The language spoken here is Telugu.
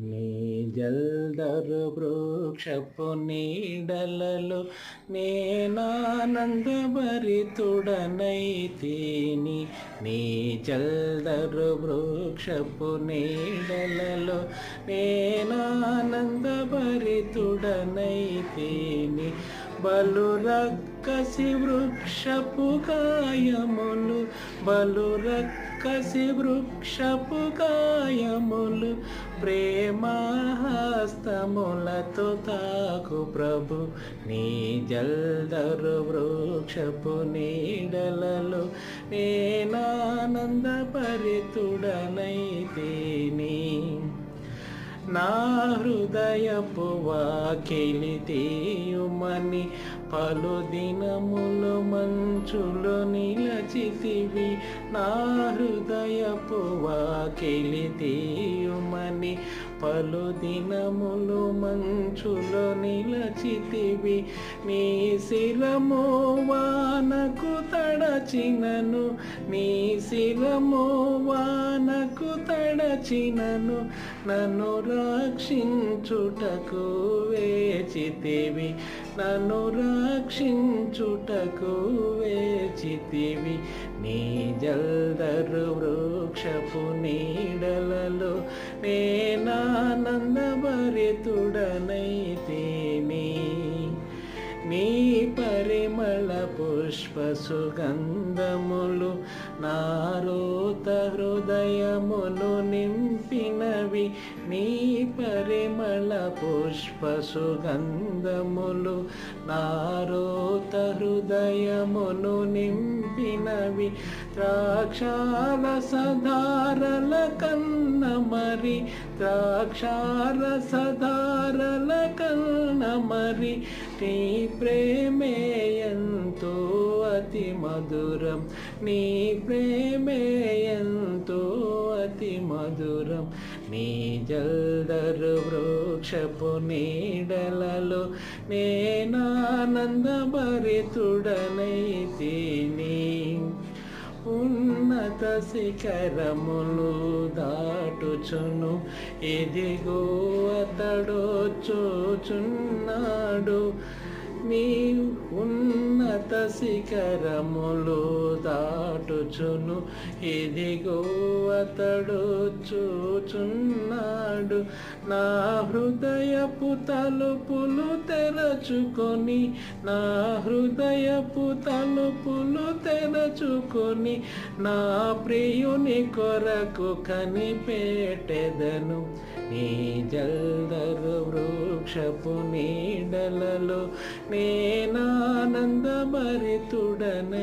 నీ జల్దరు వృక్షపు నీడలలో నేనానందభరితుడనైతిని. నీ జల్దరు వృక్షపు నీడలలో నేనానందభరితుడనైతిని. బలురక్కసి వృక్షపు కాయములు, బలురక్కసి వృక్షపు కాయములు ప్రేమహస్తములతో తాకు ప్రభు. నీ జల్దరు వృక్షపు నీడలలో నేనానందభరితుడనైతిని. నా హృదయపు వాకిలి తీయుమని పలు దినములు మంచులో నిలచితివి. నా హృదయపు వాకిలి తీయుమని పలు దినములు మంచులో నిలచితివి. నీ శిరము వానకు తడచినను, నీ శిరము వానకు తడచినను, నన్ను రక్షించుటకు వేచితివి, నన్ను రక్షించుటకు వేచితివి. నీ జల్దరు వృక్షపు నీడలలో నేనానందభరితుడనైతిని. నీ పరిమళ పుష్ప సుగంధములు నారోత హృదయమును నింపినవి. నీ పరిమళ పుష్ప సుగంధములు నారోత హృదయమును నింపినవి. ద్రాక్షారసధారల కన్న మరి, ద్రాక్షారసధారల కన్న మరి నీ ప్రేమే ఎంతో అతి మధురం, నీ ప్రేమే ఎంతో అతి మధురం. నీ జల్దరు వృక్షపు నీడలలో నేనానందభరితుడనైతిని. ఉన్నత శిఖరములు దాటుచును, ఇదిగో అతడొచ్చుచున్నాడు. నీ ఉన్నత శిఖరములు దాటుచును, ఇదిగో అతడొచ్చుచున్నాడు. నా హృదయపు తలుపులు తెరచుకొని, నా హృదయపు తలుపులు తెరచుకొని నా ప్రియుని కొరకు కనిపెట్టెదను. నీ జల్దరు వృక్షపు నీడలలో నేనానందభరితుడనైతిని.